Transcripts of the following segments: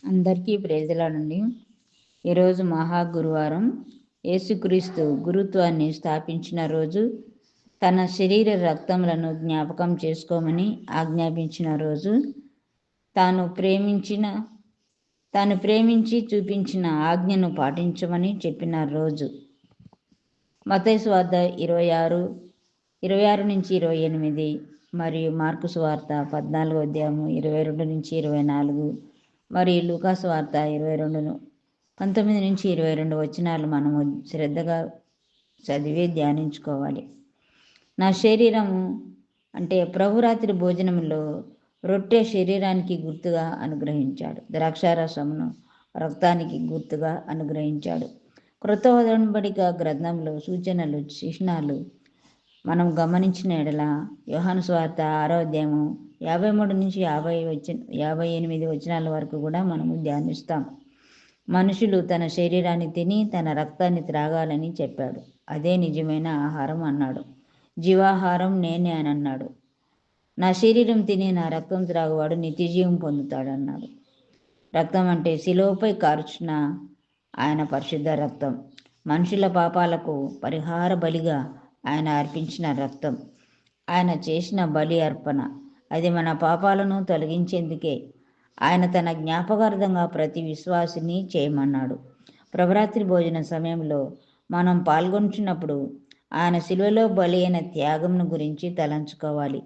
అందరికీ ప్రేజలాడండి. ఈరోజు మహాగురువారం. యేసుక్రీస్తు గురుత్వాన్ని స్థాపించిన రోజు, తన శరీర రక్తములను జ్ఞాపకం చేసుకోమని ఆజ్ఞాపించిన రోజు, తాను ప్రేమించి చూపించిన ఆజ్ఞను పాటించమని చెప్పిన రోజు. మత్తయి సువార్త 26-28 మరియు మార్కు సువార్త 14వ అధ్యాయము 22-24 మరియు లూకా సువార్త 19-22 వచనాలు మనము శ్రద్ధగా చదివి ధ్యానించుకోవాలి. నా శరీరము అంటే ప్రభురాత్రి భోజనంలో రొట్టె శరీరానికి గుర్తుగా అనుగ్రహించాడు, ద్రాక్షారసమును రక్తానికి గుర్తుగా అనుగ్రహించాడు. క్రొత్త ఒడంబడిక గ్రంథంలో సూచనలు, చిహ్నాలు మనం గమనించిన ఎడల యోహాను సువార్త 6వ అధ్యాయము 53-58 వచనాల వరకు కూడా మనము ధ్యానిస్తాం. మనుషులు తన శరీరాన్ని తిని తన రక్తాన్ని త్రాగాలని చెప్పాడు. అదే నిజమైన ఆహారం అన్నాడు. జీవాహారం నేనే అని అన్నాడు. నా శరీరం తిని నా రక్తం త్రాగువాడు నిత్యజీవం పొందుతాడు అన్నాడు. రక్తం అంటే శిలువపై కార్చిన ఆయన పరిశుద్ధ రక్తం, మనుషుల పాపాలకు పరిహార బలిగా ఆయన అర్పించిన రక్తం, ఆయన చేసిన బలి అర్పణ. అది మన పాపాలను తొలగించేందుకే. ఆయన తన జ్ఞాపకార్థంగా ప్రతి విశ్వాసిని చేయమన్నాడు. ప్రభరాత్రి భోజన సమయంలో మనం పాల్గొంటున్నప్పుడు ఆయన శిలువలో బలి అయిన త్యాగంను గురించి తలంచుకోవాలి.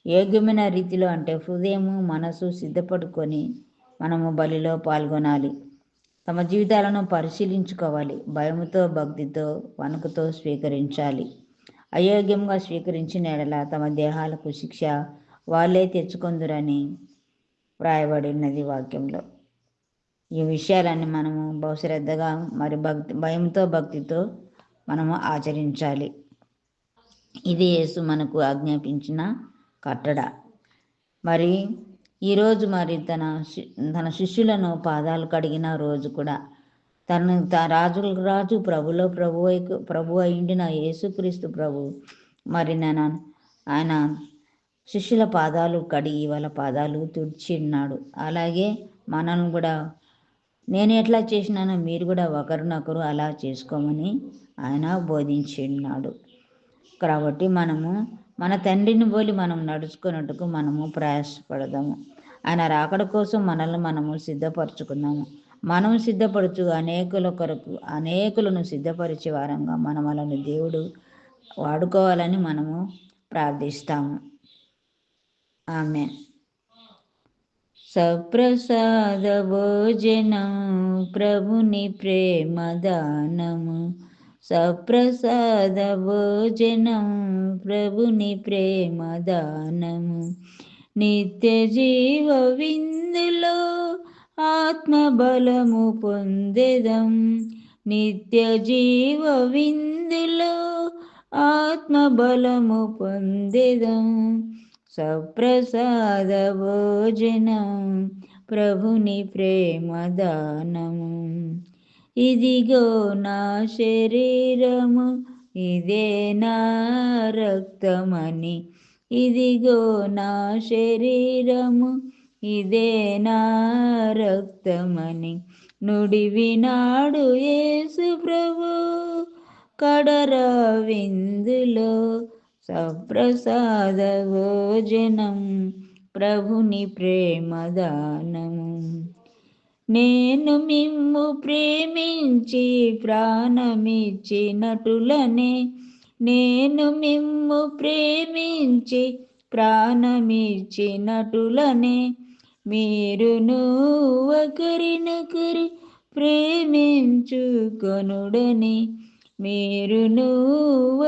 యోగ్యమైన రీతిలో అంటే హృదయము, మనసు సిద్ధపడుకొని మనము బలిలో పాల్గొనాలి. తమ జీవితాలను పరిశీలించుకోవాలి. భయముతో, భక్తితో, వణుకుతో స్వీకరించాలి. అయోగ్యంగా స్వీకరించిన ఎడల తమ దేహాలకు శిక్ష వాళ్ళే తెచ్చుకొందురని వ్రాయబడినది వాక్యంలో. ఈ విషయాలన్నీ మనము బహుశ్రద్ధగా మరి భయంతో, భక్తితో మనము ఆచరించాలి. ఇది యేసు మనకు ఆజ్ఞాపించిన కట్టడ. మరి ఈరోజు మరి తన శిష్యులను పాదాలు కడిగిన రోజు కూడా. రాజు ప్రభు అయిండిన యేసుక్రీస్తు ప్రభు మరి ఆయన శిష్యుల పాదాలు కడిగి వాళ్ళ పాదాలు తుడిచిన్నాడు. అలాగే మనల్ని కూడా నేను ఎట్లా చేసినానో మీరు కూడా ఒకరినొకరు అలా చేసుకోమని ఆయన బోధించిన్నాడు. కాబట్టి మనము మన తండ్రిని పోలి మనం నడుచుకున్నట్టుకు మనము ప్రయాసపడదాము. ఆయన రాకడ కోసం మనల్ని మనము సిద్ధపరచుకుందాము. మనము సిద్ధపరచు అనేకులను సిద్ధపరిచే వారంగా మనలను దేవుడు వాడుకోవాలని మనము ప్రార్థిస్తాము. ఆమేన్. సప్రసాద భోజనం ప్రభుని ప్రేమ దానము, సప్రసాద భోజనం ప్రభుని ప్రేమ దానము, నిత్య జీవ విందులో ఆత్మబలము పొందెదం, నిత్య జీవ విందులో ఆత్మబలము పొందెదం. సప్రసాద భోజనం ప్రభుని ప్రేమ దానము, ఇదిగో నా శరీరము ఇదే నా రక్తమని, ఇదిగో నా శరీరము ఇదే నా రక్తమని నుడివినాడు యేసు ప్రభు కడరా విందులో. సప్రసాద భోజనం ప్రభుని ప్రేమ దానము, నేను మిమ్ము ప్రేమించి ప్రాణమిచ్చినటులనే, నేను మిమ్ము ప్రేమించి ప్రాణమిచ్చినటులనే మీరును ఒకరినొకరు ప్రేమించుకొనుడని, మీరును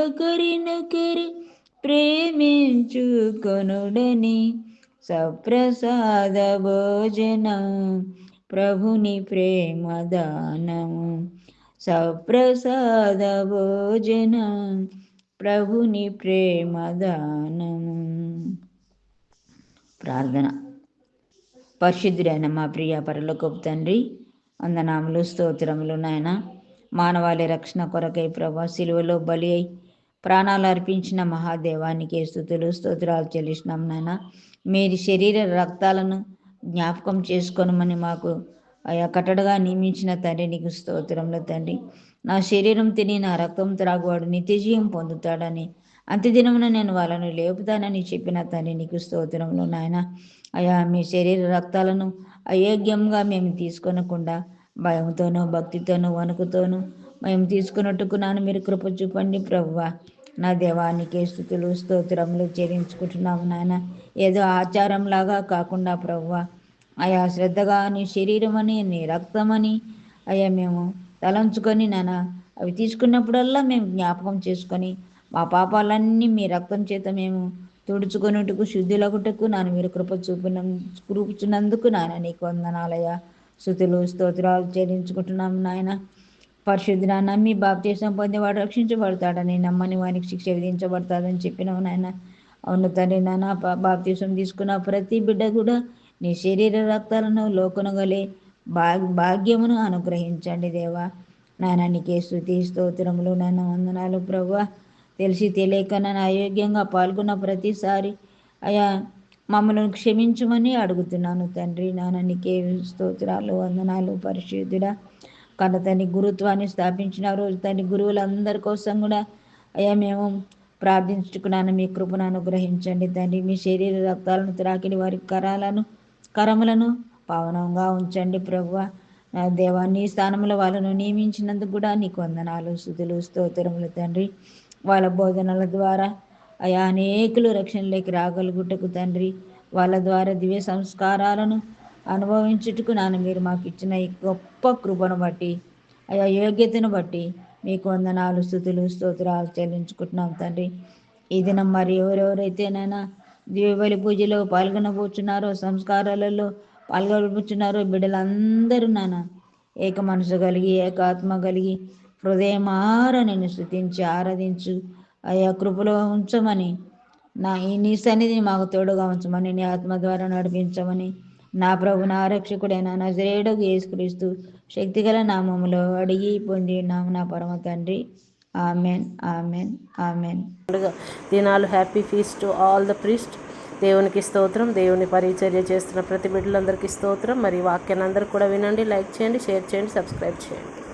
ఒకరినొకరు ప్రేమించుకొనుడని. సప్రసాద భోజనం ప్రభుని ప్రేమ దానము, సప్రసాద భోజనం ప్రభుని ప్రేమ దానము. ప్రార్థన. పరిశుద్ధుడైన మా ప్రియ పరలోకపు తండ్రి, వందనాములు, స్తోత్రములు నాయన. మానవాళి రక్షణ కొరకై ప్రభా శిలువలో బలి అయి ప్రాణాలు అర్పించిన మహాదేవానికి స్తుతులు, స్తోత్రాలు చెల్లిస్తున్నాం నాయన. మీరు శరీర రక్తాలను జ్ఞాపకం చేసుకోనమని మాకు అయా కట్టడగా నియమించిన తండ్రి నీకు స్తోత్రంలో తండ్రి. నా శరీరం తిని నా రక్తం త్రాగువాడు నిత్యజీవం పొందుతాడని అంత్యదినమున నేను వాళ్ళను లేపుతానని చెప్పిన తండ్రి నీకు స్తోత్రంలో నాయన. అయా మీ శరీర రక్తాలను అయోగ్యంగా మేము తీసుకొనకుండా భయంతోనూ భక్తితోనూ వణుకుతోనూ మేము తీసుకున్నట్టుకు నాన్న మీరు కృప చూపండి ప్రభువా. నా దేవానికి స్తుతులు స్తోత్రములు చెల్లించుకుంటున్నాము నాయన. ఏదో ఆచారంలాగా కాకుండా ప్రభువా, అయా శ్రద్ధగా నీ శరీరమని నీ రక్తమని అయ్యా మేము తలంచుకొని నాన్న అవి తీసుకున్నప్పుడల్లా మేము జ్ఞాపకం చేసుకొని మా పాపాలన్నీ మీ రక్తం చేత మేము తుడుచుకొనుటకు శుద్ధులగుటకు నాన్న మీరు చూపుచున్నందుకు నాయన నీకు వందనాలయ్యా. స్తుతులు స్తోత్రాలు చెల్లించుకుంటున్నాము నాయన. పరిశుద్ధుడా నమ్మి బాప్తీసం పొందేవాడు రక్షించబడతాడని, నమ్మని వానికి శిక్ష విధించబడతాడని చెప్పినావు నాయన. అవును తండ్రి నాన్న, బాప్తీసం తీసుకున్న ప్రతి బిడ్డ కూడా నీ శరీర రక్తాలను లోకొనగలే భాగ్యమును అనుగ్రహించండి దేవా. నాయన నీకే స్తుతి స్తోత్రములు నాన్న వందనాలు ప్రభువా. తెలిసి తెలియక నన్ను అయోగ్యంగా పాల్గొన్న ప్రతిసారి అయా మమ్మల్ని క్షమించమని అడుగుతున్నాను తండ్రి. నాన్న నీకే స్తోత్రాలు వందనాలు పరిశుద్ధుడా. కన్న తండ్రి గురుత్వాన్ని స్థాపించిన రోజు తండ్రి గురువులందరి కోసం కూడా అయ్యా మేము ప్రార్థించుకున్నాను. మీ కృపను అనుగ్రహించండి తండ్రి. మీ శరీర రక్తాలను త్రాకిడి వారి కరములను పావనంగా ఉంచండి ప్రభువా. నా దేవాన్ని స్థానంలో వాళ్ళను నియమించినందుకు కూడా నీకు వందనాలు స్తుతులు స్తోత్రములు తండ్రి. వాళ్ళ బోధనల ద్వారా అయా అనేకులు రక్షణలోకి రాగలుగుటకు తండ్రి, వాళ్ళ ద్వారా దివ్య సంస్కారాలను అనుభవించుటకు నాన్న మీరు మాకు ఇచ్చిన ఈ గొప్ప కృపను బట్టి అయా యోగ్యతను బట్టి మీకు వందనాలు స్తుతులు స్తోత్రాలు చెల్లించుకుంటున్నాం తండ్రి. ఈ దినం మరి ఎవరెవరైతే నాయన దివ్యబలి పూజలో పాల్గొనబోచున్నారో, సంస్కారాలలో పాల్గొనబోచున్నారో బిడ్డలందరూ నాన్న ఏక మనసు కలిగి ఏకాత్మ కలిగి హృదయమార నేను స్తుతించి ఆరాధించు అయా కృపలో ఉంచమని, నీ సన్నిధిని మాకు తోడుగా ఉంచమని, నీ ఆత్మ ద్వారా నడిపించమని నా ప్రభు నా రక్షకుడైన నజరేయుడగు యేసుక్రీస్తు శక్తిగల నామములో అడిగి పొంది నాము నా పరమ తండ్రి. Amen amen amen. దినాలు happy feast to all the priest. దేవునికి స్తోత్రం. దేవుని పరిచర్య చేస్తున్న ప్రతి బిడ్డలందరికీ స్తోత్రం. మరి వాక్యాన్ని అందరూ కూడా వినండి, లైక్ చేయండి, షేర్ చేయండి, సబ్స్క్రైబ్ చేయండి.